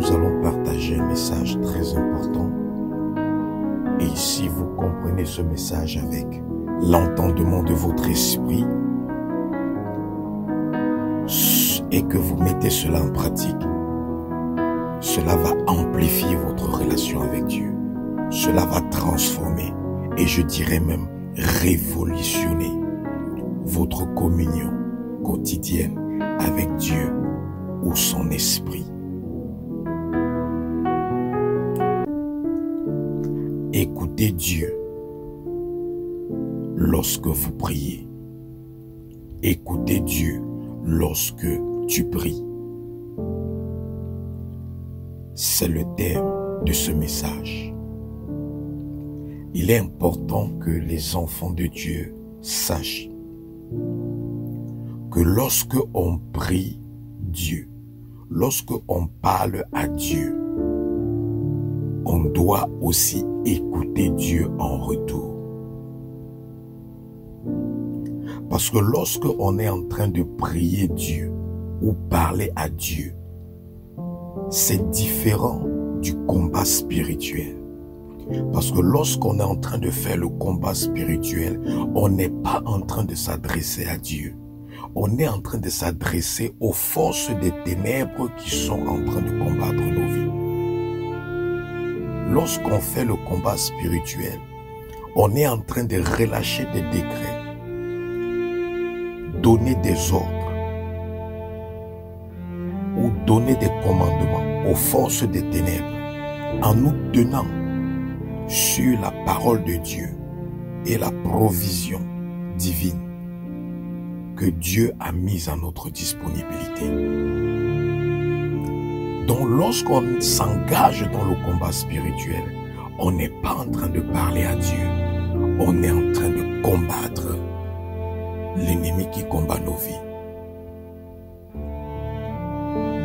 nous allons partager un message très important. Et si vous comprenez ce message avec l'entendement de votre esprit et que vous mettez cela en pratique, cela va amplifier votre relation avec Dieu. Cela va transformer et je dirais même révolutionner votre communion quotidienne avec Dieu ou son esprit. Écoutez Dieu lorsque vous priez. Écoutez Dieu lorsque tu pries. C'est le thème de ce message. Il est important que les enfants de Dieu sachent que lorsque on prie Dieu, lorsque on parle à Dieu, on doit aussi écouter Dieu en retour. Parce que lorsque on est en train de prier Dieu ou parler à Dieu, c'est différent du combat spirituel. Parce que lorsqu'on est en train de faire le combat spirituel, on n'est pas en train de s'adresser à Dieu. On est en train de s'adresser aux forces des ténèbres qui sont en train de combattre nos vies. Lorsqu'on fait le combat spirituel, on est en train de relâcher des décrets, donner des ordres ou donner des commandements aux forces des ténèbres en nous tenant sur la parole de Dieu et la provision divine que Dieu a mise à notre disponibilité. Donc lorsqu'on s'engage dans le combat spirituel, on n'est pas en train de parler à Dieu, on est en train de combattre l'ennemi qui combat nos vies.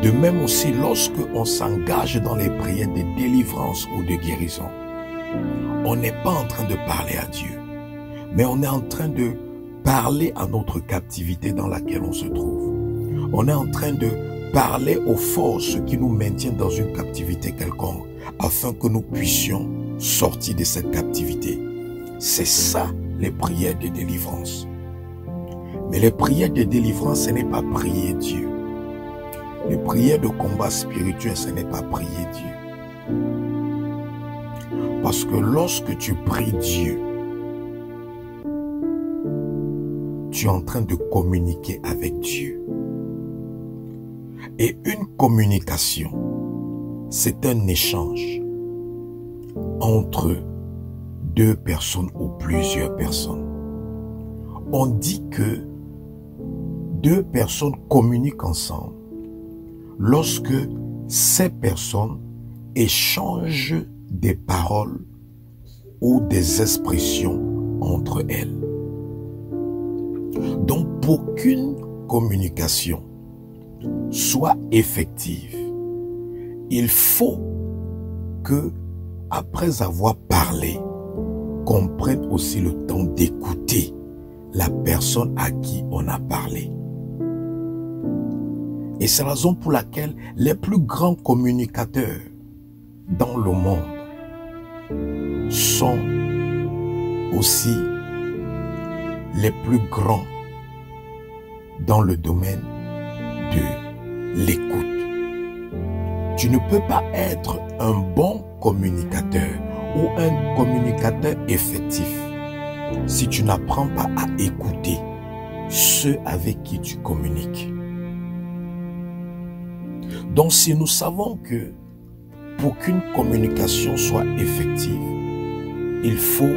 De même aussi, lorsque on s'engage dans les prières de délivrance ou de guérison, on n'est pas en train de parler à Dieu, mais on est en train de parler à notre captivité dans laquelle on se trouve. On est en train de parler aux forces qui nous maintiennent dans une captivité quelconque, afin que nous puissions sortir de cette captivité. C'est ça, les prières de délivrance. Mais les prières de délivrance, ce n'est pas prier Dieu. Les prières de combat spirituel, ce n'est pas prier Dieu. Parce que lorsque tu pries Dieu, tu es en train de communiquer avec Dieu. Et une communication, c'est un échange entre deux personnes ou plusieurs personnes. On dit que deux personnes communiquent ensemble lorsque ces personnes échangent des paroles ou des expressions entre elles. Donc, pour qu'une communication soit effective, il faut que, après avoir parlé, qu'on prenne aussi le temps d'écouter la personne à qui on a parlé. Et c'est la raison pour laquelle les plus grands communicateurs dans le monde sont aussi les plus grands dans le domaine de l'écoute. Tu ne peux pas être un bon communicateur ou un communicateur effectif si tu n'apprends pas à écouter ceux avec qui tu communiques. Donc si nous savons que pour qu'une communication soit effective, il faut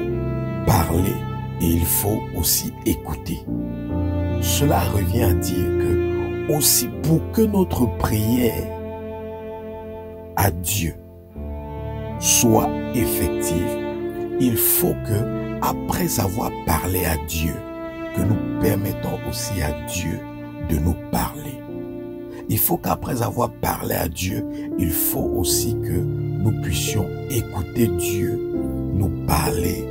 parler et il faut aussi écouter. Cela revient à dire que aussi pour que notre prière à Dieu soit effective, il faut que, après avoir parlé à Dieu, que nous permettons aussi à Dieu de nous parler. Il faut qu'après avoir parlé à Dieu, il faut aussi que nous puissions écouter Dieu nous parler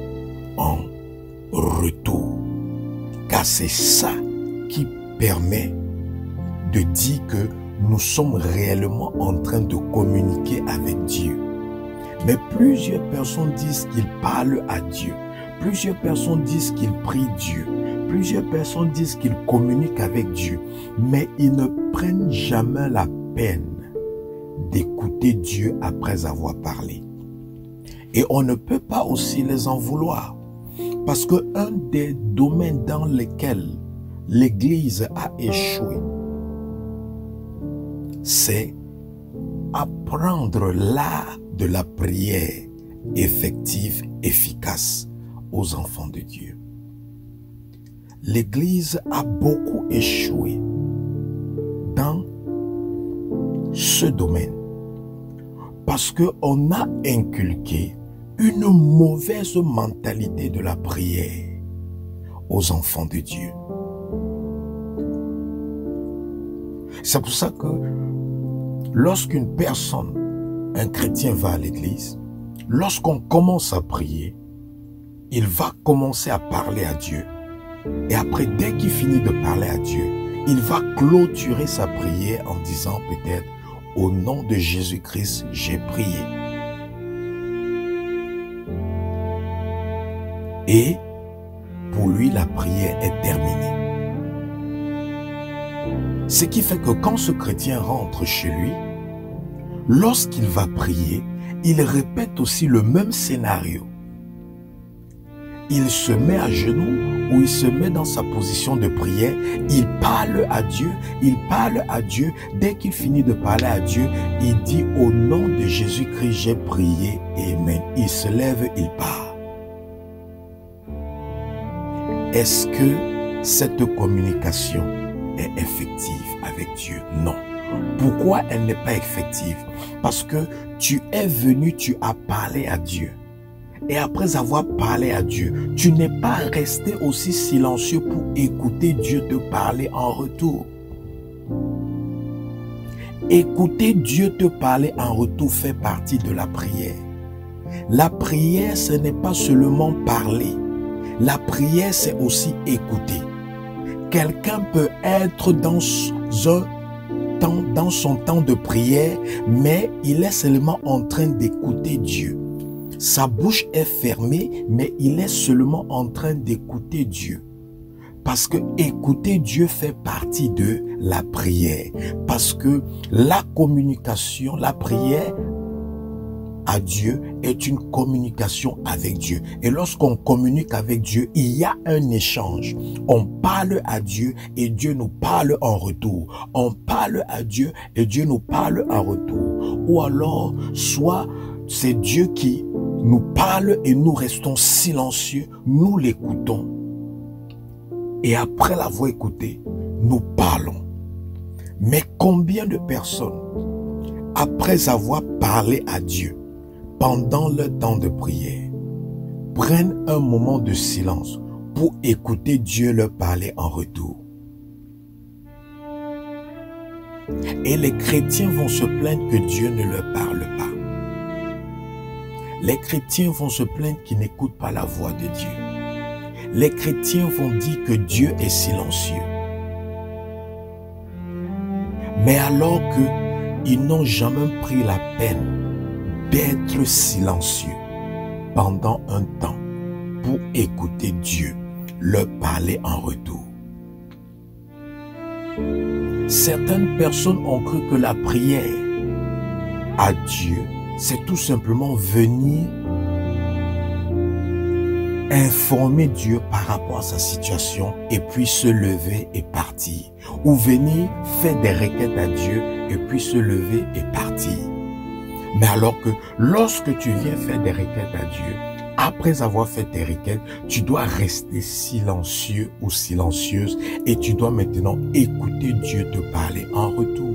en retour. Car c'est ça qui permet de dire que nous sommes réellement en train de communiquer avec Dieu. Mais plusieurs personnes disent qu'ils parlent à Dieu. Plusieurs personnes disent qu'ils prient Dieu. Plusieurs personnes disent qu'ils communiquent avec Dieu. Mais ils ne prennent jamais la peine d'écouter Dieu après avoir parlé. Et on ne peut pas aussi les en vouloir. Parce qu'un des domaines dans lesquels l'Église a échoué, c'est apprendre l'art de la prière effective, efficace aux enfants de Dieu. L'Église a beaucoup échoué dans ce domaine parce qu'on a inculqué une mauvaise mentalité de la prière aux enfants de Dieu. C'est pour ça que lorsqu'une personne, un chrétien va à l'église, lorsqu'on commence à prier, il va commencer à parler à Dieu. Et après, dès qu'il finit de parler à Dieu, il va clôturer sa prière en disant peut-être « Au nom de Jésus-Christ, j'ai prié ». Et pour lui, la prière est terminée. Ce qui fait que quand ce chrétien rentre chez lui, lorsqu'il va prier, il répète aussi le même scénario. Il se met à genoux ou il se met dans sa position de prière, il parle à Dieu, Dès qu'il finit de parler à Dieu, il dit « Au nom de Jésus-Christ, j'ai prié, Amen ». Il se lève, il part. Est-ce que cette communication est effective avec Dieu? Non. Pourquoi elle n'est pas effective? Parce que tu es venu, tu as parlé à Dieu. Et après avoir parlé à Dieu, tu n'es pas resté aussi silencieux pour écouter Dieu te parler en retour. Écouter Dieu te parler en retour fait partie de la prière. La prière, ce n'est pas seulement parler. La prière, c'est aussi écouter. Quelqu'un peut être dans son temps de prière, mais il est seulement en train d'écouter Dieu. Sa bouche est fermée, mais il est seulement en train d'écouter Dieu. Parce que écouter Dieu fait partie de la prière. Parce que la communication, la prière à Dieu est une communication avec Dieu. Et lorsqu'on communique avec Dieu, il y a un échange. On parle à Dieu et Dieu nous parle en retour. On parle à Dieu et Dieu nous parle en retour. Ou alors, soit c'est Dieu qui nous parle et nous restons silencieux, nous l'écoutons. Et après l'avoir écouté, nous parlons. Mais combien de personnes, après avoir parlé à Dieu, pendant le temps de prière, prennent un moment de silence pour écouter Dieu leur parler en retour? Et les chrétiens vont se plaindre que Dieu ne leur parle pas. Les chrétiens vont se plaindre qu'ils n'écoutent pas la voix de Dieu. Les chrétiens vont dire que Dieu est silencieux. Mais alors qu'ils n'ont jamais pris la peine d'être silencieux pendant un temps pour écouter Dieu leur parler en retour. Certaines personnes ont cru que la prière à Dieu, c'est tout simplement venir informer Dieu par rapport à sa situation et puis se lever et partir. Ou venir faire des requêtes à Dieu et puis se lever et partir. Mais alors que lorsque tu viens faire des requêtes à Dieu, après avoir fait tes requêtes, tu dois rester silencieux ou silencieuse et tu dois maintenant écouter Dieu te parler en retour.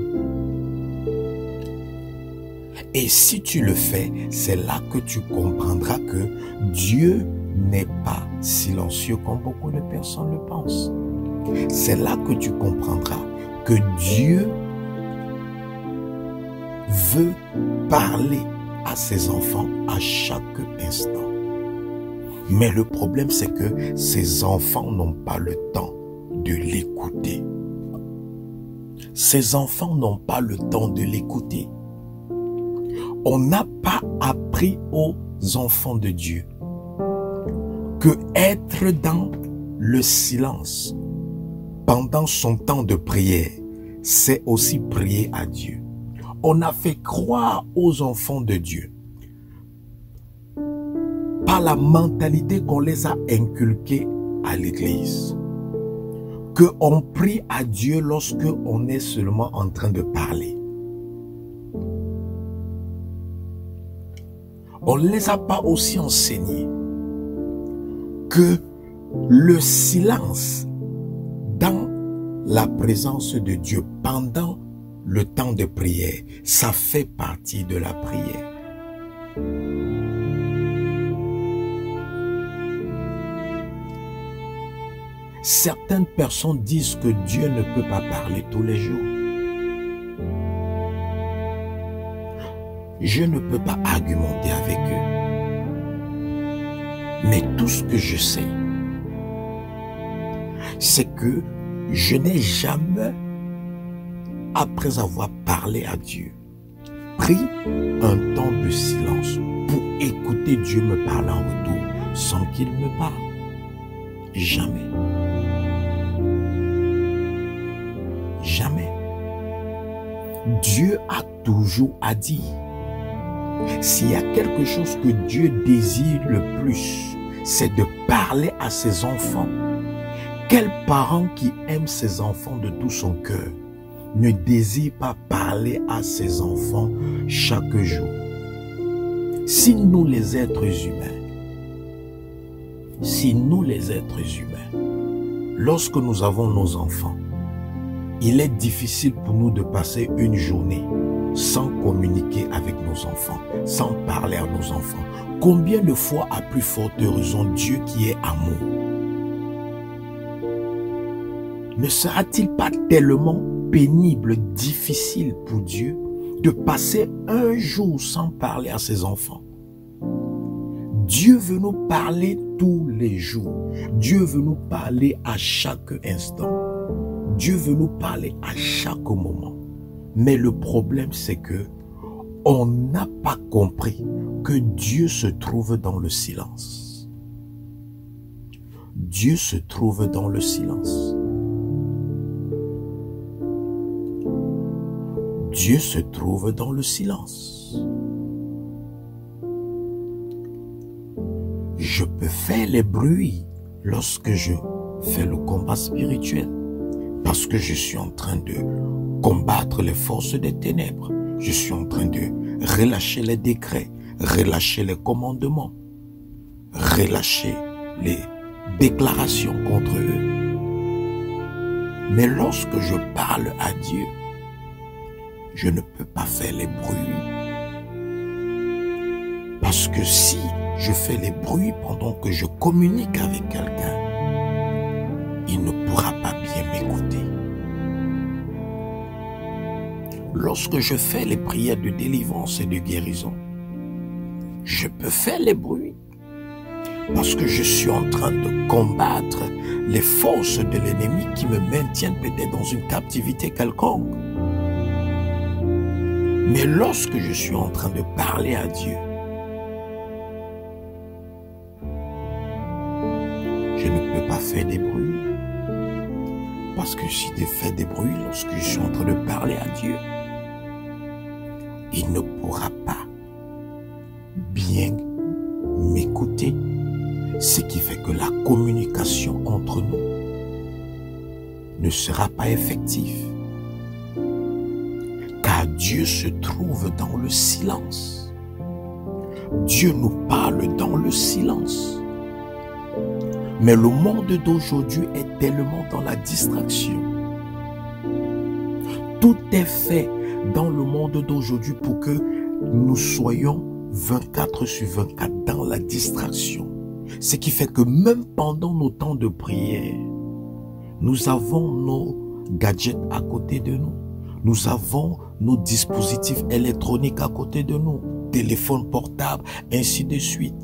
Et si tu le fais, c'est là que tu comprendras que Dieu n'est pas silencieux comme beaucoup de personnes le pensent. C'est là que tu comprendras que Dieu veut parler à ses enfants à chaque instant. Mais le problème, c'est que ses enfants n'ont pas le temps de l'écouter. Ses enfants n'ont pas le temps de l'écouter. On n'a pas appris aux enfants de Dieu que être dans le silence pendant son temps de prière, c'est aussi prier à Dieu. On a fait croire aux enfants de Dieu, par la mentalité qu'on les a inculquée à l'église, qu'on prie à Dieu lorsque on est seulement en train de parler. On ne les a pas aussi enseignés que le silence dans la présence de Dieu pendant le temps de prière, ça fait partie de la prière. Certaines personnes disent que Dieu ne peut pas parler tous les jours. Je ne peux pas argumenter avec eux. Mais tout ce que je sais, c'est que je n'ai jamais, après avoir parlé à Dieu, pris un temps de silence pour écouter Dieu me parler en retour sans qu'il me parle. Jamais. Jamais. Dieu a toujours à dire. S'il y a quelque chose que Dieu désire le plus, c'est de parler à ses enfants. Quel parent qui aime ses enfants de tout son cœur ne désire pas parler à ses enfants chaque jour? Si nous les êtres humains, lorsque nous avons nos enfants, il est difficile pour nous de passer une journée sans communiquer avec nos enfants, sans parler à nos enfants. Combien de fois, à plus forte raison, Dieu qui est amour, ne sera-t-il pas tellement pénible, difficile pour Dieu de passer un jour sans parler à ses enfants? Dieu veut nous parler tous les jours. Dieu veut nous parler à chaque instant. Dieu veut nous parler à chaque moment. Mais le problème, c'est que on n'a pas compris que Dieu se trouve dans le silence. Dieu se trouve dans le silence. Dieu se trouve dans le silence. Je peux faire les bruits lorsque je fais le combat spirituel, parce que je suis en train de combattre les forces des ténèbres. Je suis en train de relâcher les décrets, relâcher les commandements, relâcher les déclarations contre eux. Mais lorsque je parle à Dieu, je ne peux pas faire les bruits. Parce que si je fais les bruits pendant que je communique avec quelqu'un, il ne pourra pas bien m'écouter. Lorsque je fais les prières de délivrance et de guérison, je peux faire les bruits parce que je suis en train de combattre les forces de l'ennemi qui me maintiennent peut-être dans une captivité quelconque. Mais lorsque je suis en train de parler à Dieu, je ne peux pas faire des bruits. Parce que si je fais des bruits lorsque je suis en train de parler à Dieu, il ne pourra pas bien m'écouter. Ce qui fait que la communication entre nous ne sera pas effective. Car Dieu se trouve dans le silence. Dieu nous parle dans le silence. Mais le monde d'aujourd'hui est tellement dans la distraction. Tout est fait dans le monde d'aujourd'hui pour que nous soyons 24/24 dans la distraction. Ce qui fait que même pendant nos temps de prière, nous avons nos gadgets à côté de nous. Nous avons nos dispositifs électroniques à côté de nous, téléphones portables, ainsi de suite.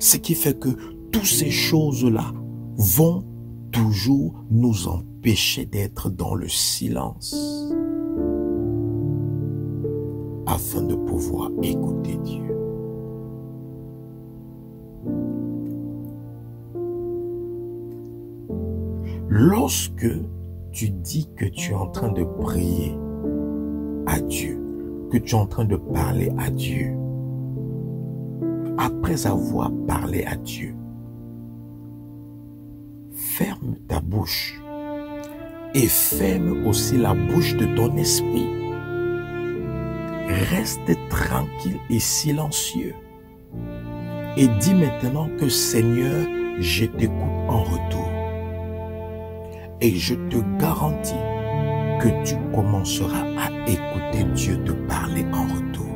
Ce qui fait que toutes ces choses-là vont toujours nous empêcher d'être dans le silence afin de pouvoir écouter Dieu. Lorsque tu dis que tu es en train de prier à Dieu, que tu es en train de parler à Dieu, après avoir parlé à Dieu, ferme ta bouche et ferme aussi la bouche de ton esprit. Reste tranquille et silencieux et dis maintenant que Seigneur, je t'écoute en retour. Et je te garantis que tu commenceras à écouter Dieu te parler en retour.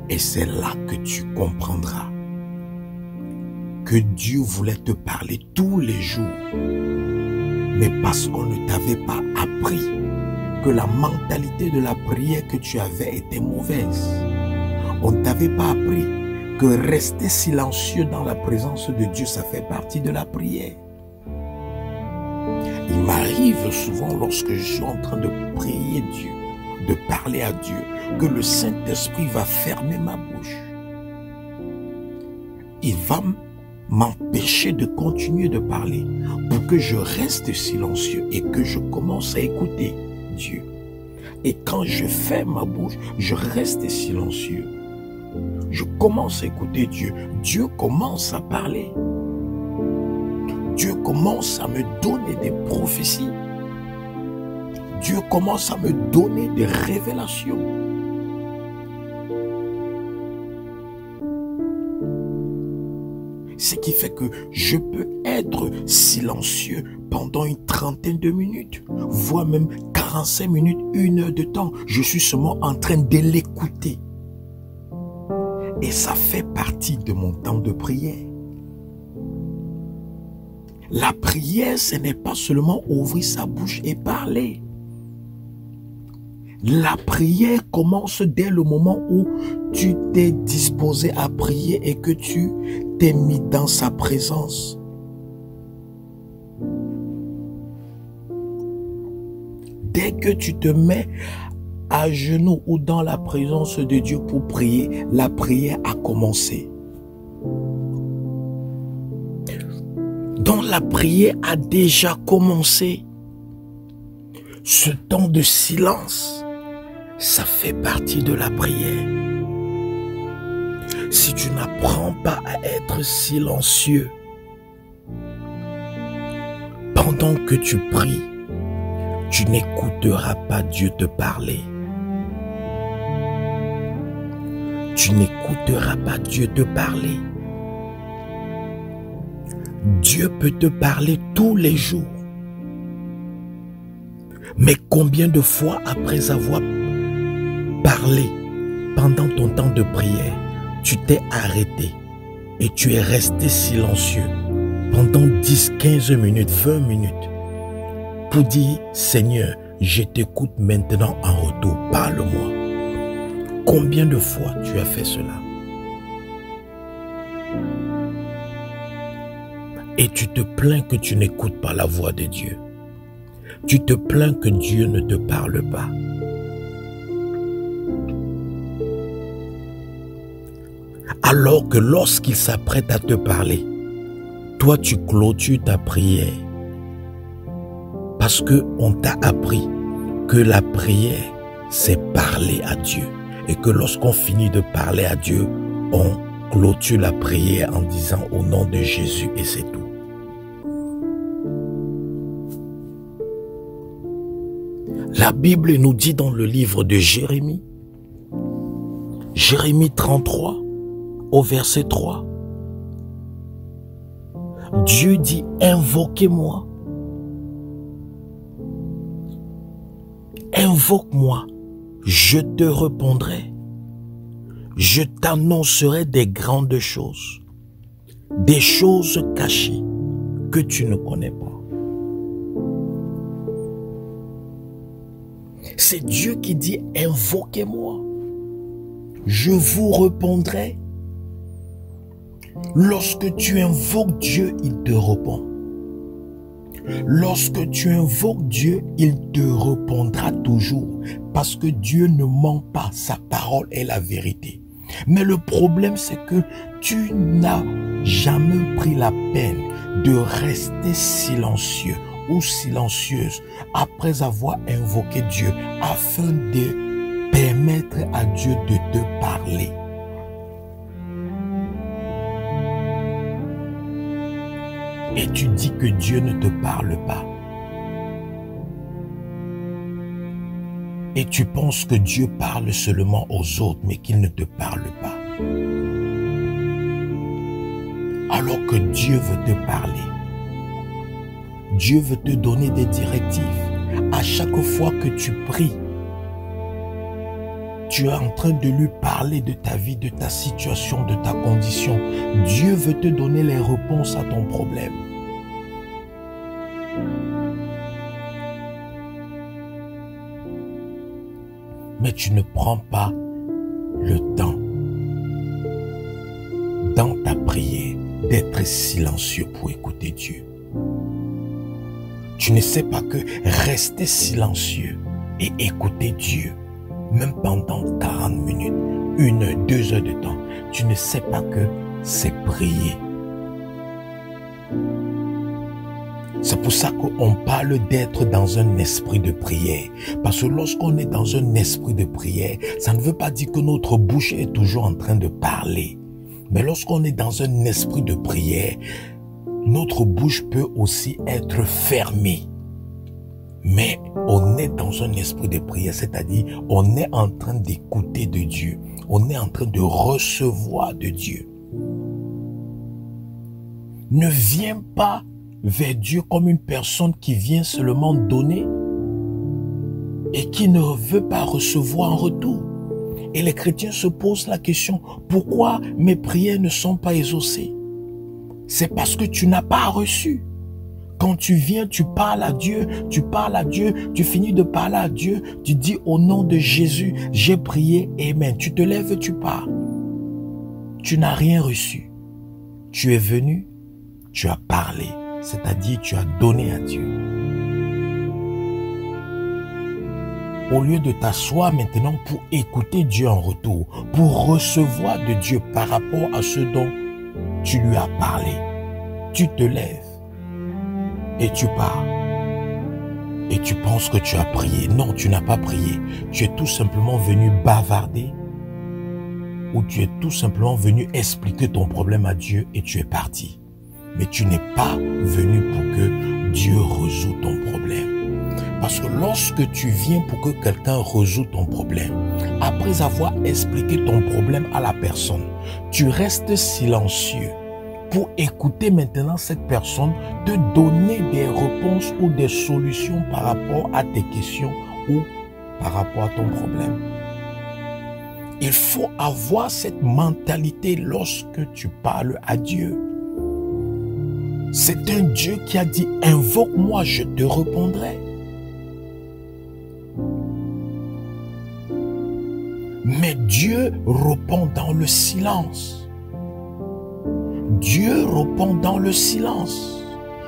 Et c'est là que tu comprendras que Dieu voulait te parler tous les jours. Mais parce qu'on ne t'avait pas appris que la mentalité de la prière que tu avais était mauvaise. On ne t'avait pas appris que rester silencieux dans la présence de Dieu, ça fait partie de la prière. Il m'arrive souvent lorsque je suis en train de prier Dieu, de parler à Dieu, que le Saint-Esprit va fermer ma bouche. Il va m'empêcher de continuer de parler pour que je reste silencieux et que je commence à écouter Dieu. Et quand je ferme ma bouche, je reste silencieux. Je commence à écouter Dieu. Dieu commence à parler. Dieu commence à me donner des prophéties. Dieu commence à me donner des révélations. Ce qui fait que je peux être silencieux pendant une trentaine de minutes, voire même 45 minutes, 1 heure de temps. Je suis seulement en train de l'écouter. Et ça fait partie de mon temps de prière. La prière, ce n'est pas seulement ouvrir sa bouche et parler. La prière commence dès le moment où tu t'es disposé à prier et que tu t'es mis dans sa présence. Dès que tu te mets à genoux ou dans la présence de Dieu pour prier, la prière a commencé. Donc la prière a déjà commencé. Ce temps de silence, ça fait partie de la prière. Si tu n'apprends pas à être silencieux pendant que tu pries, tu n'écouteras pas Dieu te parler. Tu n'écouteras pas Dieu te parler. Dieu peut te parler tous les jours. Mais combien de fois après avoir parlé pendant ton temps de prière, tu t'es arrêté et tu es resté silencieux pendant 10, 15 minutes, 20 minutes pour dire « Seigneur, je t'écoute maintenant en retour, parle-moi ». Combien de fois tu as fait cela? Et tu te plains que tu n'écoutes pas la voix de Dieu. Tu te plains que Dieu ne te parle pas. Alors que lorsqu'il s'apprête à te parler, toi tu clôtures ta prière. Parce qu'on t'a appris que la prière, c'est parler à Dieu. Et que lorsqu'on finit de parler à Dieu, on clôture la prière en disant au nom de Jésus et c'est tout. La Bible nous dit dans le livre de Jérémie, Jérémie 33, au verset 3, Dieu dit, invoquez-moi. Invoque-moi, je te répondrai. Je t'annoncerai des grandes choses, des choses cachées que tu ne connais pas. C'est Dieu qui dit, invoquez-moi, je vous répondrai. Lorsque tu invoques Dieu, il te répond. Lorsque tu invoques Dieu, il te répondra toujours. Parce que Dieu ne ment pas, sa parole est la vérité. Mais le problème, c'est que tu n'as jamais pris la peine de rester silencieux ou silencieuse après avoir invoqué Dieu afin de permettre à Dieu de te parler. Et tu dis que Dieu ne te parle pas. Et tu penses que Dieu parle seulement aux autres, mais qu'il ne te parle pas. Alors que Dieu veut te parler. Dieu veut te donner des directives. À chaque fois que tu pries, tu es en train de lui parler de ta vie, de ta situation, de ta condition. Dieu veut te donner les réponses à ton problème. Mais tu ne prends pas le temps dans ta prière d'être silencieux pour écouter Dieu. Tu ne sais pas que rester silencieux et écouter Dieu, même pendant 40 minutes, 1, 2 heures de temps, tu ne sais pas que c'est prier. C'est pour ça qu'on parle d'être dans un esprit de prière. Parce que lorsqu'on est dans un esprit de prière, ça ne veut pas dire que notre bouche est toujours en train de parler. Mais lorsqu'on est dans un esprit de prière, notre bouche peut aussi être fermée. Mais on est dans un esprit de prière, c'est-à-dire on est en train d'écouter de Dieu. On est en train de recevoir de Dieu. Ne viens pas vers Dieu comme une personne qui vient seulement donner et qui ne veut pas recevoir en retour. Et les chrétiens se posent la question, pourquoi mes prières ne sont pas exaucées? C'est parce que tu n'as pas reçu. Quand tu viens, tu parles à Dieu, tu finis de parler à Dieu, tu dis au nom de Jésus, j'ai prié, amen. Tu te lèves, tu pars. Tu n'as rien reçu. Tu es venu, tu as parlé. C'est-à-dire tu as donné à Dieu. Au lieu de t'asseoir maintenant pour écouter Dieu en retour, pour recevoir de Dieu par rapport à ce dont tu lui as parlé, tu te lèves et tu pars. Et tu penses que tu as prié. Non, tu n'as pas prié. Tu es tout simplement venu bavarder ou tu es tout simplement venu expliquer ton problème à Dieu et tu es parti. Mais tu n'es pas venu pour que Dieu résout ton problème. Parce que lorsque tu viens pour que quelqu'un résout ton problème, après avoir expliqué ton problème à la personne, tu restes silencieux pour écouter maintenant cette personne te donner des réponses ou des solutions par rapport à tes questions ou par rapport à ton problème. Il faut avoir cette mentalité lorsque tu parles à Dieu. C'est un Dieu qui a dit, invoque-moi, je te répondrai. Mais Dieu répond dans le silence. Dieu répond dans le silence.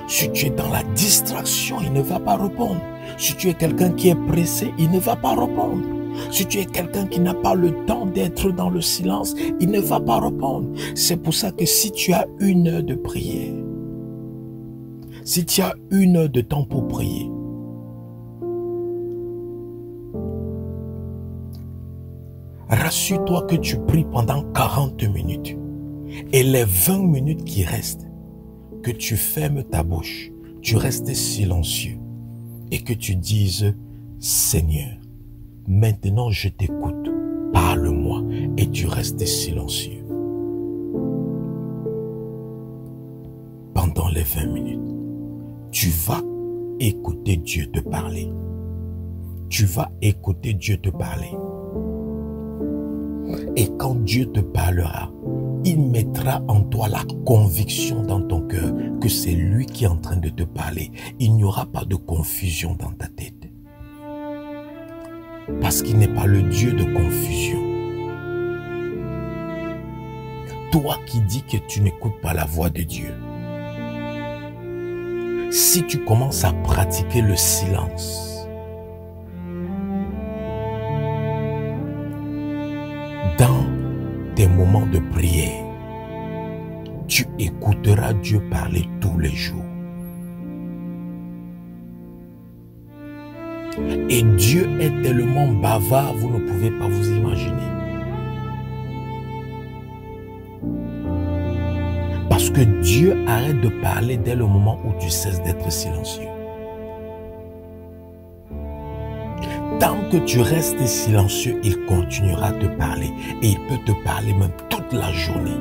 Si tu es dans la distraction, il ne va pas répondre. Si tu es quelqu'un qui est pressé, il ne va pas répondre. Si tu es quelqu'un qui n'a pas le temps d'être dans le silence, il ne va pas répondre. C'est pour ça que si tu as 1 heure de prière, si tu as 1 heure de temps pour prier, rassure-toi que tu pries pendant 40 minutes. Et les 20 minutes qui restent, que tu fermes ta bouche, tu restes silencieux et que tu dises, Seigneur, maintenant je t'écoute, parle-moi, et tu restes silencieux. Pendant les 20 minutes, tu vas écouter Dieu te parler. Tu vas écouter Dieu te parler. Et quand Dieu te parlera, il mettra en toi la conviction dans ton cœur que c'est lui qui est en train de te parler. Il n'y aura pas de confusion dans ta tête. Parce qu'il n'est pas le Dieu de confusion. Toi qui dis que tu n'écoutes pas la voix de Dieu. si tu commences à pratiquer le silence, dans tes moments de prière, tu écouteras Dieu parler tous les jours. Et Dieu est tellement bavard, vous ne pouvez pas vous imaginer. Parce que Dieu arrête de parler dès le moment où tu cesses d'être silencieux. Tant que tu restes silencieux, il continuera de te parler. Et il peut te parler même toute la journée.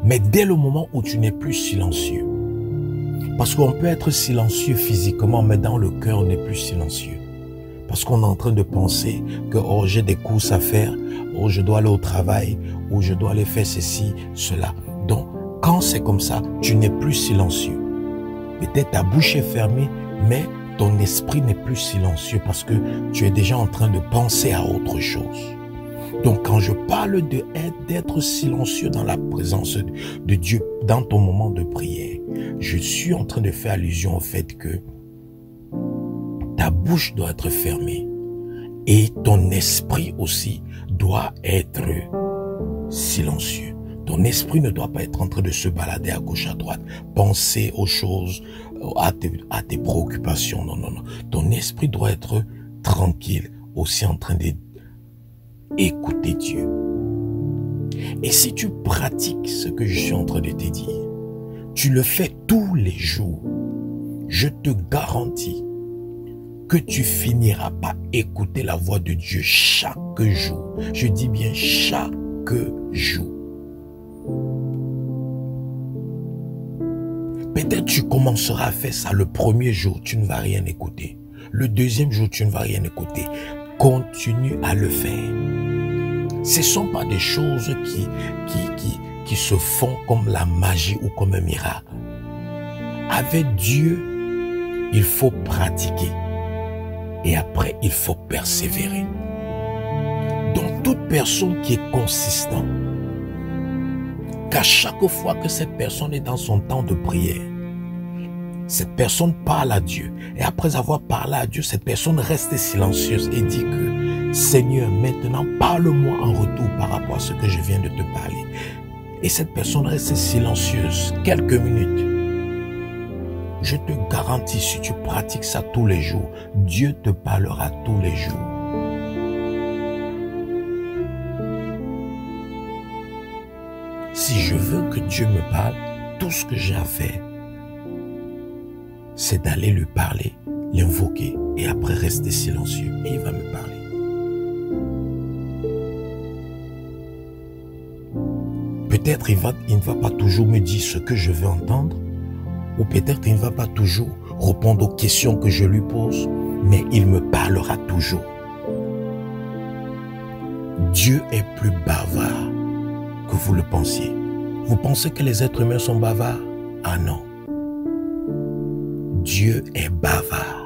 Mais dès le moment où tu n'es plus silencieux, parce qu'on peut être silencieux physiquement, mais dans le cœur, on n'est plus silencieux. Parce qu'on est en train de penser que oh, j'ai des courses à faire, oh, je dois aller au travail, ou je dois aller faire ceci, cela. Donc, quand c'est comme ça, tu n'es plus silencieux. Peut-être ta bouche est fermée, mais ton esprit n'est plus silencieux parce que tu es déjà en train de penser à autre chose. Donc, quand je parle d'être silencieux dans la présence de Dieu, dans ton moment de prière, je suis en train de faire allusion au fait que ta bouche doit être fermée et ton esprit aussi doit être silencieux. Ton esprit ne doit pas être en train de se balader à gauche, à droite, penser aux choses, à tes préoccupations. Non, non, non. Ton esprit doit être tranquille, aussi en train d'écouter Dieu. Et si tu pratiques ce que je suis en train de te dire, tu le fais tous les jours, je te garantis que tu finiras par écouter la voix de Dieu chaque jour. Je dis bien chaque jour. Peut-être tu commenceras à faire ça le premier jour, tu ne vas rien écouter. Le deuxième jour, tu ne vas rien écouter. Continue à le faire. Ce ne sont pas des choses qui se font comme la magie ou comme un miracle. Avec Dieu, il faut pratiquer. Et après, il faut persévérer. Donc, toute personne qui est consistante, qu'à chaque fois que cette personne est dans son temps de prière, cette personne parle à Dieu. Et après avoir parlé à Dieu, cette personne reste silencieuse et dit que Seigneur, maintenant, parle-moi en retour par rapport à ce que je viens de te parler. Et cette personne reste silencieuse quelques minutes. Je te garantis, si tu pratiques ça tous les jours, Dieu te parlera tous les jours. Si je veux que Dieu me parle, tout ce que j'ai à faire, c'est d'aller lui parler, l'invoquer et après rester silencieux. Et il va me parler. Peut-être il ne va pas toujours me dire ce que je veux entendre, ou peut-être il ne va pas toujours répondre aux questions que je lui pose, mais il me parlera toujours. Dieu est plus bavard que vous le pensiez. Vous pensez que les êtres humains sont bavards? Ah non. Dieu est bavard.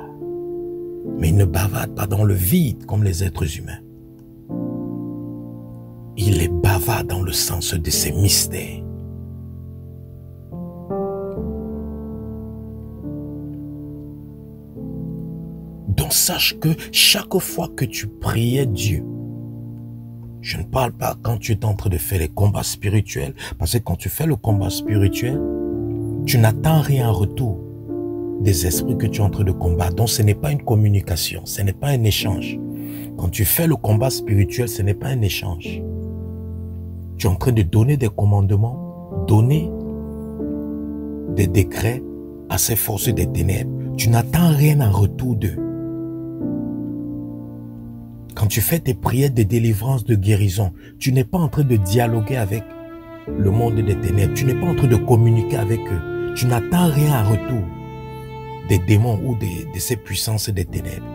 Mais il ne bavarde pas dans le vide comme les êtres humains. Il est bavard dans le sens de ses mystères. Donc sache que chaque fois que tu priais Dieu, je ne parle pas quand tu es en train de faire les combats spirituels, parce que quand tu fais le combat spirituel, tu n'attends rien en retour des esprits que tu es en train de combattre. Donc ce n'est pas une communication, ce n'est pas un échange. Quand tu fais le combat spirituel, ce n'est pas un échange. Tu es en train de donner des commandements, donner des décrets à ces forces des ténèbres. Tu n'attends rien en retour d'eux. Quand tu fais tes prières de délivrance, de guérison, tu n'es pas en train de dialoguer avec le monde des ténèbres. Tu n'es pas en train de communiquer avec eux. Tu n'attends rien en retour des démons ou de ces puissances des ténèbres.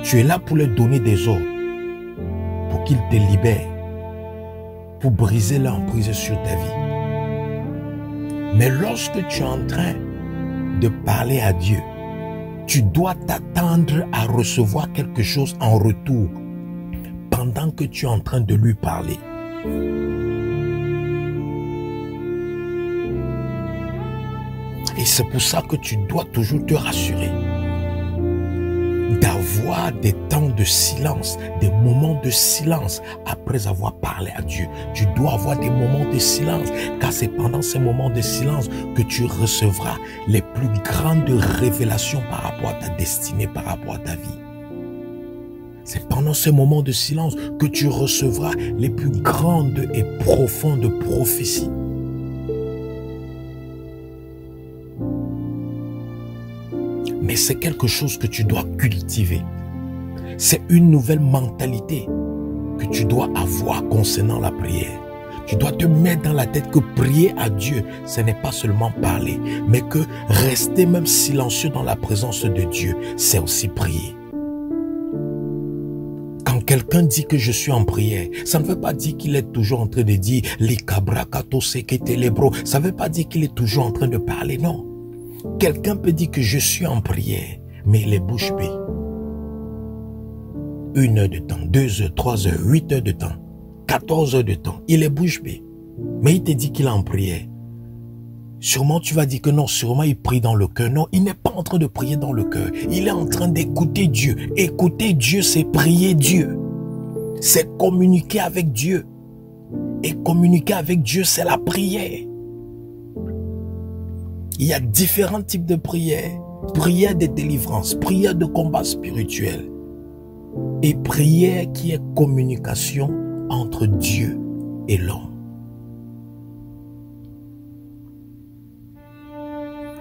Tu es là pour leur donner des ordres, pour qu'ils te libèrent, pour briser l'emprise sur ta vie. Mais lorsque tu es en train de parler à Dieu, tu dois t'attendre à recevoir quelque chose en retour pendant que tu es en train de lui parler. Et c'est pour ça que tu dois toujours te rassurer d'avoir des temps de silence, des moments de silence après avoir parlé à Dieu. Tu dois avoir des moments de silence, car c'est pendant ces moments de silence que tu recevras les plus grandes révélations par rapport à ta destinée, par rapport à ta vie. C'est pendant ces moments de silence que tu recevras les plus grandes et profondes prophéties. Mais c'est quelque chose que tu dois cultiver. C'est une nouvelle mentalité que tu dois avoir concernant la prière. Tu dois te mettre dans la tête que prier à Dieu, ce n'est pas seulement parler, mais que rester même silencieux dans la présence de Dieu, c'est aussi prier. Quand quelqu'un dit que je suis en prière, ça ne veut pas dire qu'il est toujours en train de dire les cabrakato seketelebro. Ça ne veut pas dire qu'il est toujours en train de parler, non. Quelqu'un peut dire que je suis en prière, mais il est bouche bée. 1 heure de temps, 2 heures, 3 heures, 8 heures de temps, 14 heures de temps, il est bouche bée. Mais il te dit qu'il est en prière. Sûrement tu vas dire que non, sûrement il prie dans le cœur. Non, il n'est pas en train de prier dans le cœur. Il est en train d'écouter Dieu. Écouter Dieu, c'est prier Dieu. C'est communiquer avec Dieu. Et communiquer avec Dieu, c'est la prière. Il y a différents types de prières. Prière de délivrance, prière de combat spirituel. Et prière qui est communication entre Dieu et l'homme.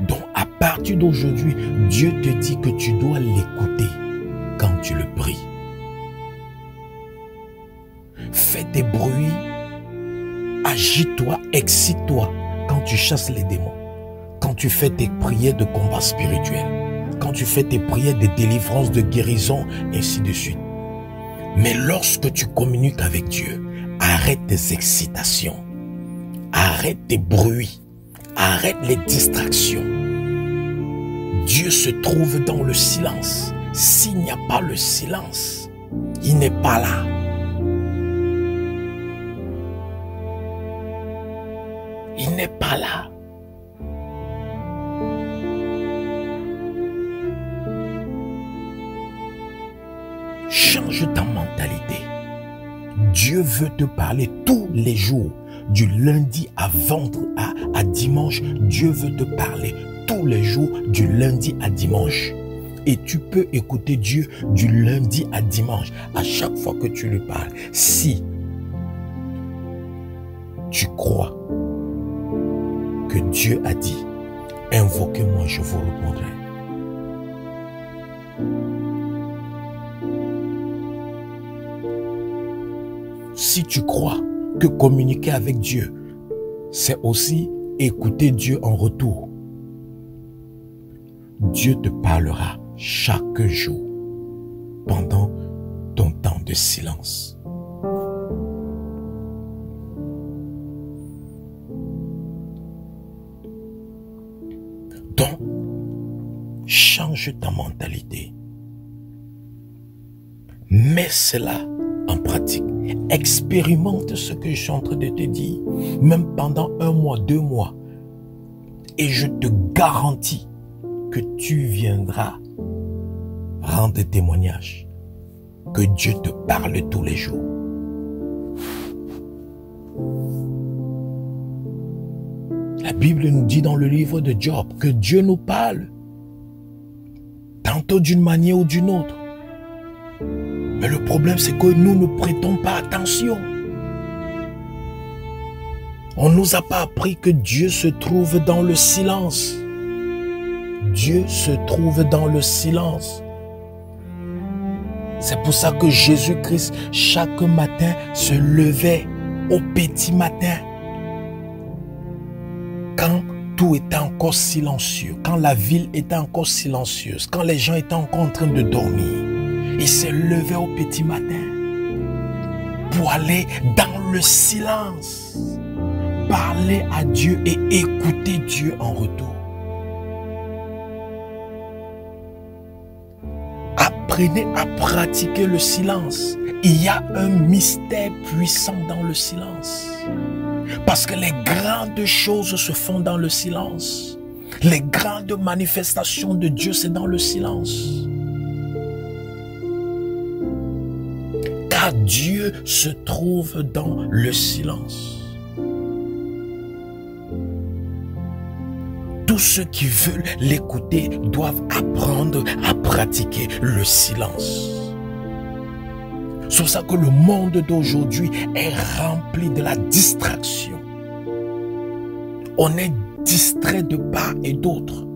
Donc à partir d'aujourd'hui, Dieu te dit que tu dois l'écouter quand tu le pries. Fais des bruits, agite-toi, excite-toi quand tu chasses les démons. Quand tu fais tes prières de combat spirituel, quand tu fais tes prières de délivrance, de guérison, ainsi de suite. Mais lorsque tu communiques avec Dieu, arrête tes excitations, arrête tes bruits, arrête les distractions. Dieu se trouve dans le silence. S'il n'y a pas le silence, il n'est pas là. Il n'est pas là. Change ta mentalité. Dieu veut te parler tous les jours. Du lundi à dimanche, Dieu veut te parler tous les jours du lundi à dimanche. Et tu peux écouter Dieu du lundi à dimanche à chaque fois que tu lui parles. Si tu crois que Dieu a dit, invoquez-moi, je vous répondrai. Si tu crois que communiquer avec Dieu, c'est aussi écouter Dieu en retour, Dieu te parlera chaque jour pendant ton temps de silence. Donc, change ta mentalité. Mets cela en pratique. Expérimente ce que je suis en train de te dire, même pendant 1 mois, 2 mois. Et je te garantis que tu viendras rendre témoignage que Dieu te parle tous les jours. La Bible nous dit dans le livre de Job que Dieu nous parle, tantôt d'une manière ou d'une autre. Mais le problème, c'est que nous ne prêtons pas attention. On ne nous a pas appris que Dieu se trouve dans le silence. Dieu se trouve dans le silence. C'est pour ça que Jésus-Christ, chaque matin, se levait au petit matin. Quand tout était encore silencieux, quand la ville était encore silencieuse, quand les gens étaient encore en train de dormir, il se levait au petit matin pour aller dans le silence, parler à Dieu et écouter Dieu en retour. Apprenez à pratiquer le silence. Il y a un mystère puissant dans le silence. Parce que les grandes choses se font dans le silence. Les grandes manifestations de Dieu, c'est dans le silence. Car Dieu se trouve dans le silence. Tous ceux qui veulent l'écouter doivent apprendre à pratiquer le silence. C'est pour ça que le monde d'aujourd'hui est rempli de la distraction. On est distrait de part et d'autre.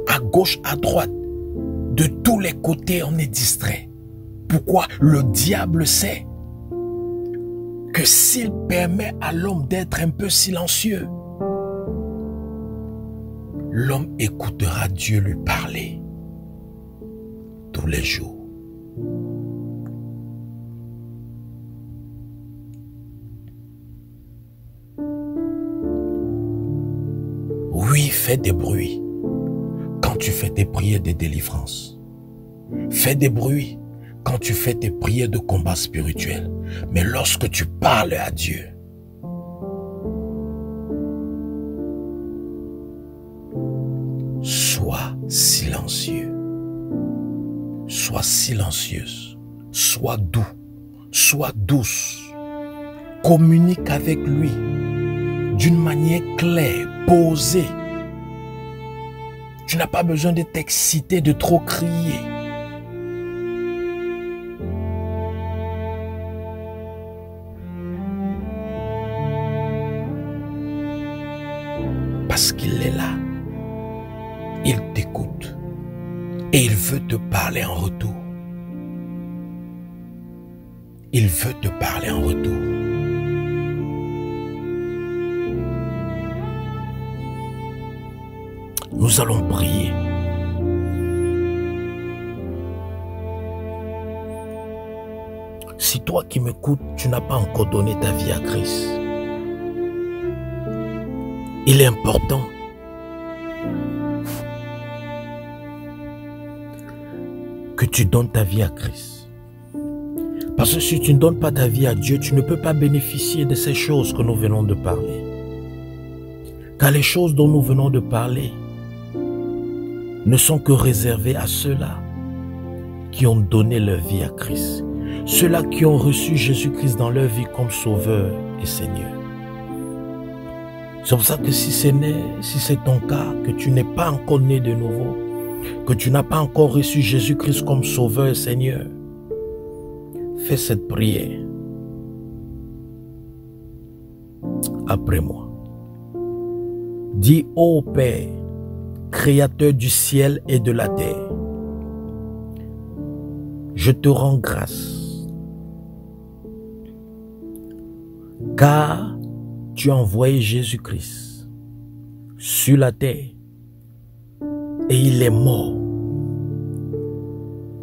À gauche, à droite. De tous les côtés, on est distrait. Pourquoi? Le diable sait que s'il permet à l'homme d'être un peu silencieux, l'homme écoutera Dieu lui parler tous les jours. Oui, fais des bruits quand tu fais tes prières de délivrance. Fais des bruits quand tu fais tes prières de combat spirituel. Mais lorsque tu parles à Dieu, sois silencieux. Sois silencieuse. Sois doux. Sois douce. Communique avec lui d'une manière claire, posée. Tu n'as pas besoin de t'exciter, de trop crier. Parce qu'il est là. Il t'écoute. Et il veut te parler en retour. Il veut te parler en retour. Nous allons prier. Si toi qui m'écoutes, tu n'as pas encore donné ta vie à Christ, il est important que tu donnes ta vie à Christ. Parce que si tu ne donnes pas ta vie à Dieu, tu ne peux pas bénéficier de ces choses que nous venons de parler. Car les choses dont nous venons de parler ne sont que réservées à ceux-là qui ont donné leur vie à Christ. Ceux-là qui ont reçu Jésus-Christ dans leur vie comme Sauveur et Seigneur. C'est pour ça que si c'est ton cas, que tu n'es pas encore né de nouveau, que tu n'as pas encore reçu Jésus-Christ comme Sauveur et Seigneur, fais cette prière après moi. Dis: ô Père, Créateur du ciel et de la terre, je te rends grâce, car tu as envoyé Jésus-Christ sur la terre et il est mort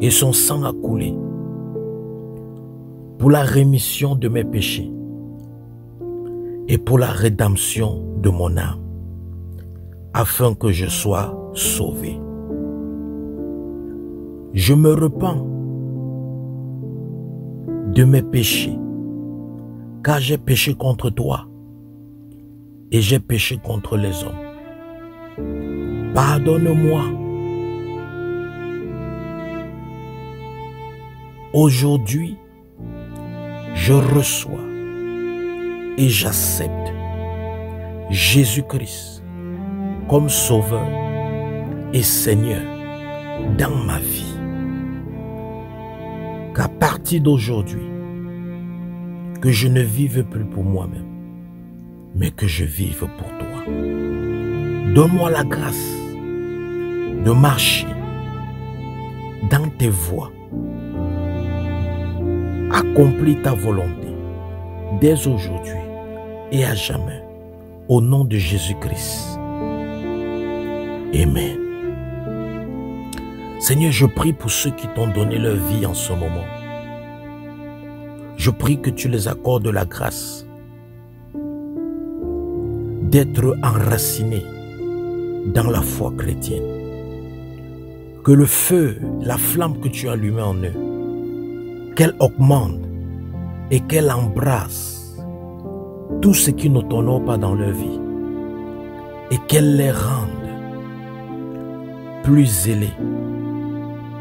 et son sang a coulé pour la rémission de mes péchés et pour la rédemption de mon âme, afin que je sois sauvé. Je me repens de mes péchés, car j'ai péché contre toi et j'ai péché contre les hommes. Pardonne-moi. Aujourd'hui, je reçois et j'accepte Jésus-Christ comme Sauveur et Seigneur dans ma vie. Qu'à partir d'aujourd'hui, que je ne vive plus pour moi-même, mais que je vive pour toi. Donne-moi la grâce de marcher dans tes voies. Accomplis ta volonté dès aujourd'hui et à jamais, au nom de Jésus-Christ. Amen. Seigneur, je prie pour ceux qui t'ont donné leur vie en ce moment. Je prie que tu les accordes la grâce d'être enracinés dans la foi chrétienne. Que le feu, la flamme que tu as allumée en eux, qu'elle augmente et qu'elle embrasse tout ce qui ne t'honore pas dans leur vie et qu'elle les rende plus zélé,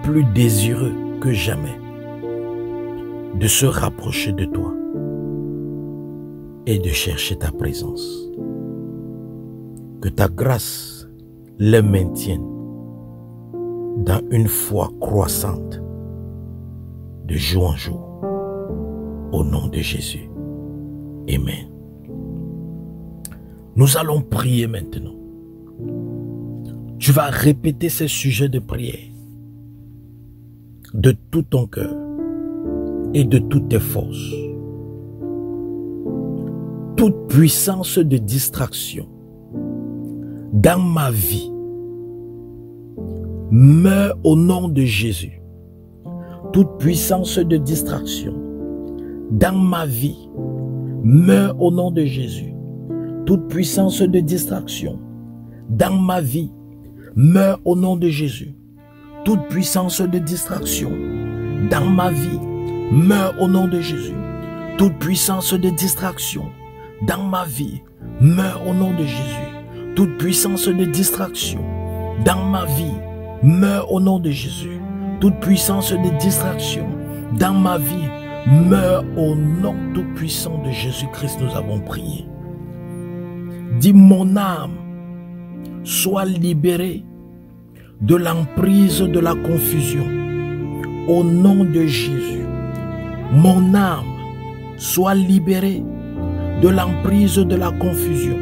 plus désireux que jamais de se rapprocher de toi et de chercher ta présence. Que ta grâce les maintienne dans une foi croissante de jour en jour. Au nom de Jésus. Amen. Nous allons prier maintenant. Tu vas répéter ces sujets de prière de tout ton cœur et de toutes tes forces. Toute puissance de distraction dans ma vie meurt au nom de Jésus. Toute puissance de distraction dans ma vie meurt au nom de Jésus. Toute puissance de distraction dans ma vie meurt au nom de Jésus. Toute puissance de distraction dans ma vie meurt au nom de Jésus. Toute puissance de distraction dans ma vie meurt au nom de Jésus. Toute puissance de distraction dans ma vie meurt au nom de Jésus. Toute puissance de distraction dans ma vie meurt au nom tout-puissant de Jésus-Christ. Nous avons prié. Dis, mon âme, sois libérée de l'emprise de la confusion. Au nom de Jésus. Mon âme, sois libérée de l'emprise de la confusion.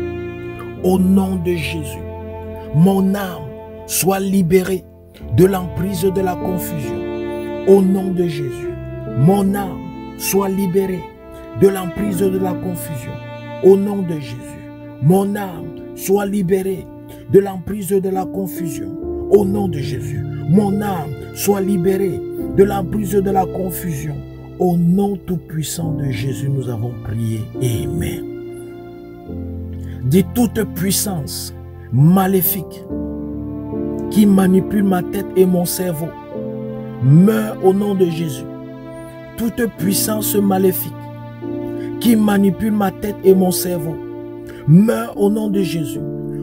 Au nom de Jésus. Mon âme, sois libérée de l'emprise de la confusion. Au nom de Jésus. Mon âme, sois libérée de l'emprise de la confusion. Au nom de Jésus. Mon âme, sois libérée de l'emprise de la confusion. Au nom de Jésus. Mon âme, sois libérée de l'emprise de la confusion. Au nom tout-puissant de Jésus, nous avons prié. Amen. Dis, toute puissance maléfique qui manipule ma tête et mon cerveau meurt au nom de Jésus. Toute puissance maléfique qui manipule ma tête et mon cerveau meurt au nom de Jésus.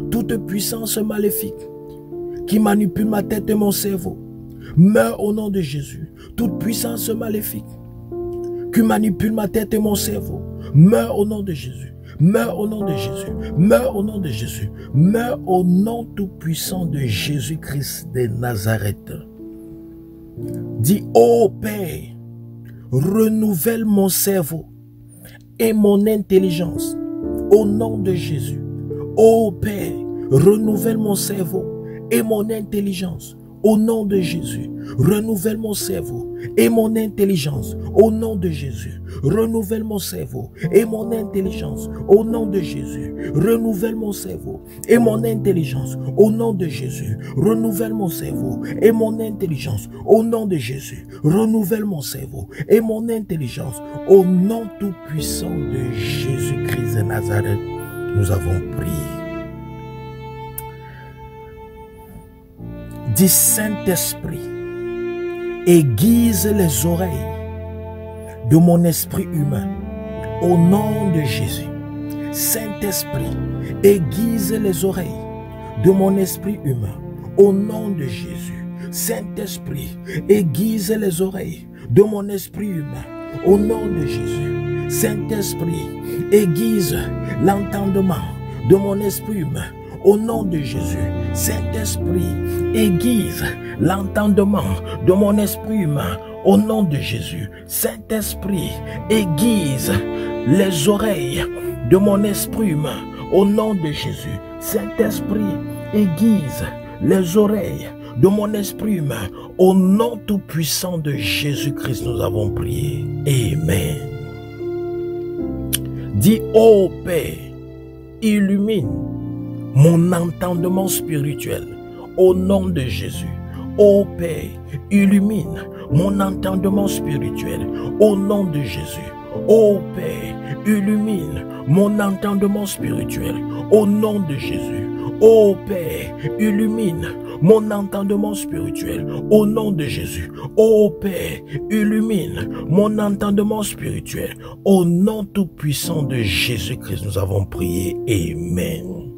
Toute puissance maléfique qui manipule ma tête et mon cerveau meurt au nom de Jésus. Toute puissance maléfique qui manipule ma tête et mon cerveau meurt au nom de Jésus. Meurt au nom de Jésus. Meurt au nom de Jésus. Meurt au nom tout-puissant de Jésus-Christ de Nazareth. Dis, ô Père, renouvelle mon cerveau et mon intelligence au nom de Jésus. Ô Père, renouvelle mon cerveau et mon intelligence au nom de Jésus. Renouvelle mon cerveau et mon intelligence au nom de Jésus. Renouvelle mon cerveau et mon intelligence au nom de Jésus. Renouvelle mon cerveau et mon intelligence au nom de Jésus. Renouvelle mon cerveau et mon intelligence au nom de Jésus. Renouvelle mon cerveau et mon intelligence au nom tout-puissant de Jésus-Christ de Nazareth. Nous avons prié. Dis, Saint-Esprit, aiguise les oreilles de mon esprit humain au nom de Jésus. Saint-Esprit, aiguise les oreilles de mon esprit humain au nom de Jésus. Saint-Esprit, aiguise les oreilles de mon esprit humain au nom de Jésus. Saint-Esprit, aiguise l'entendement de mon esprit humain au nom de Jésus. Saint-Esprit, aiguise l'entendement de mon esprit humain au nom de Jésus. Saint-Esprit, aiguise les oreilles de mon esprit humain au nom de Jésus. Saint-Esprit, aiguise les oreilles de mon esprit humain au nom tout-puissant de Jésus-Christ. Nous avons prié. Amen. Dis, ô Père, illumine mon entendement spirituel au nom de Jésus. Ô Père, illumine mon entendement spirituel au nom de Jésus. Ô Père, illumine mon entendement spirituel au nom de Jésus. Ô Père, illumine mon entendement spirituel au nom de Jésus. Ô Père, illumine mon entendement spirituel au nom tout-puissant de Jésus-Christ. Nous avons prié. Amen.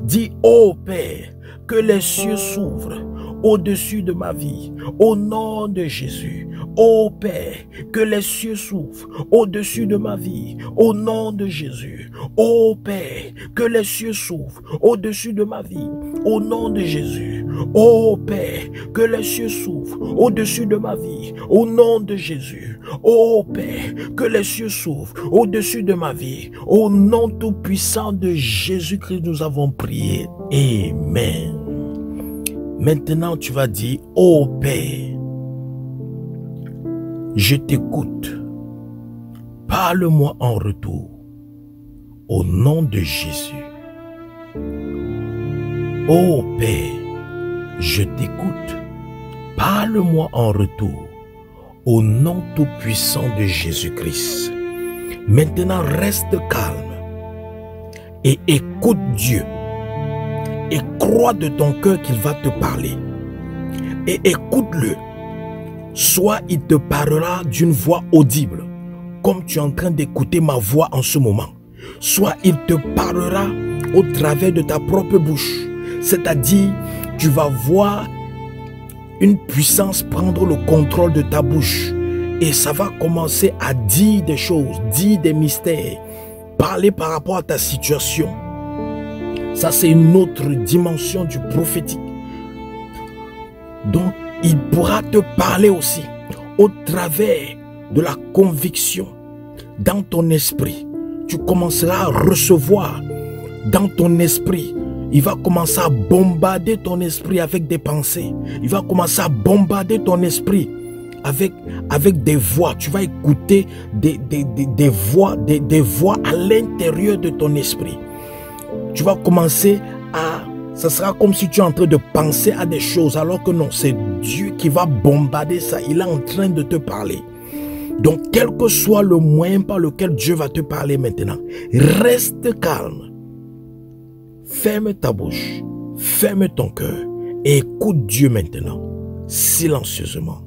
Dis, ô Père, que les cieux s'ouvrent au-dessus de ma vie, au nom de Jésus. Ô Père, que les cieux s'ouvrent au-dessus de ma vie, au nom de Jésus. Ô Père, que les cieux s'ouvrent au-dessus de ma vie, au nom de Jésus. Ô Père, que les cieux s'ouvrent au-dessus de ma vie, au nom de Jésus. Ô Père, que les cieux s'ouvrent au-dessus de ma vie, au nom tout-puissant de Jésus-Christ, nous avons prié. Amen. Maintenant, tu vas dire, ô Père, je t'écoute. Parle-moi en retour. Au nom de Jésus. Ô Père, je t'écoute. Parle-moi en retour. Au nom tout-puissant de Jésus-Christ. Maintenant, reste calme. Et écoute Dieu. Et crois de ton cœur qu'il va te parler. Et écoute-le. Soit il te parlera d'une voix audible, comme tu es en train d'écouter ma voix en ce moment. Soit il te parlera au travers de ta propre bouche. C'est-à-dire, tu vas voir une puissance prendre le contrôle de ta bouche. Et ça va commencer à dire des choses, dire des mystères, parler par rapport à ta situation. Ça, c'est une autre dimension du prophétique. Donc, il pourra te parler aussi au travers de la conviction dans ton esprit. Tu commenceras à recevoir dans ton esprit. Il va commencer à bombarder ton esprit avec des pensées. Il va commencer à bombarder ton esprit avec des voix. Tu vas écouter des voix à l'intérieur de ton esprit. Tu vas commencer à... Ça sera comme si tu es en train de penser à des choses, alors que non, c'est Dieu qui va bombarder ça. Il est en train de te parler. Donc, quel que soit le moyen par lequel Dieu va te parler maintenant, reste calme. Ferme ta bouche, ferme ton cœur et écoute Dieu maintenant, silencieusement.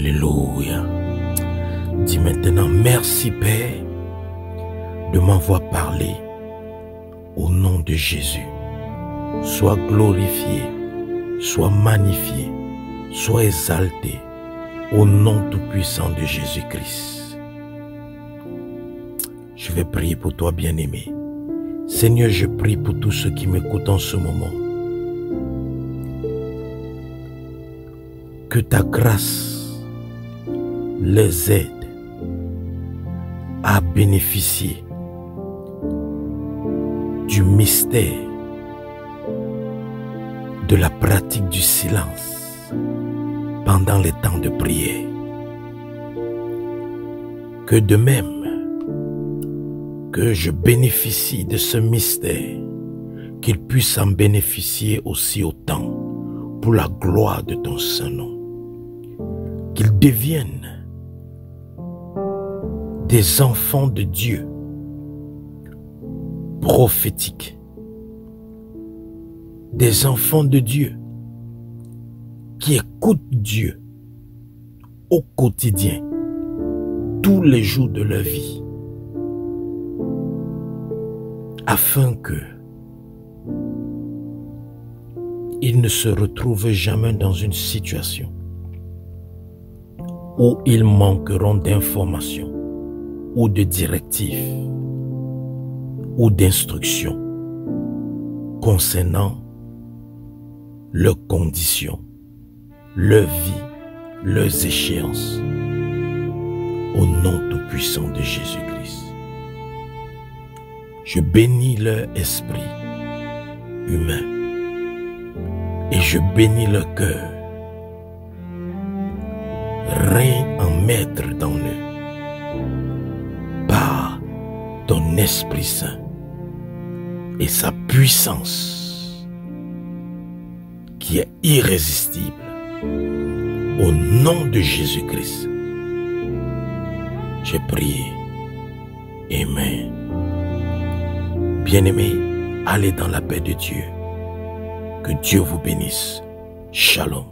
Alléluia. Dis maintenant, merci Père de m'avoir parlé au nom de Jésus. Sois glorifié, sois magnifié, sois exalté au nom tout-puissant de Jésus-Christ. Je vais prier pour toi, bien-aimé. Seigneur, je prie pour tous ceux qui m'écoutent en ce moment. Que ta grâce les aide à bénéficier du mystère de la pratique du silence pendant les temps de prière. Que de même que je bénéficie de ce mystère, qu'ils puissent en bénéficier aussi autant pour la gloire de ton Saint-Nom. Qu'ils deviennent des enfants de Dieu prophétiques, des enfants de Dieu qui écoutent Dieu au quotidien, tous les jours de leur vie, afin que ils ne se retrouvent jamais dans une situation où ils manqueront d'informations ou de directives ou d'instructions concernant leurs conditions, leur vie, leurs échéances, au nom tout-puissant de Jésus-Christ. Je bénis leur esprit humain et je bénis leur cœur. Règne en maître dans eux par ton Esprit Saint et sa puissance qui est irrésistible. Au nom de Jésus-Christ, j'ai prié. Amen. Bien-aimés, allez dans la paix de Dieu. Que Dieu vous bénisse. Shalom.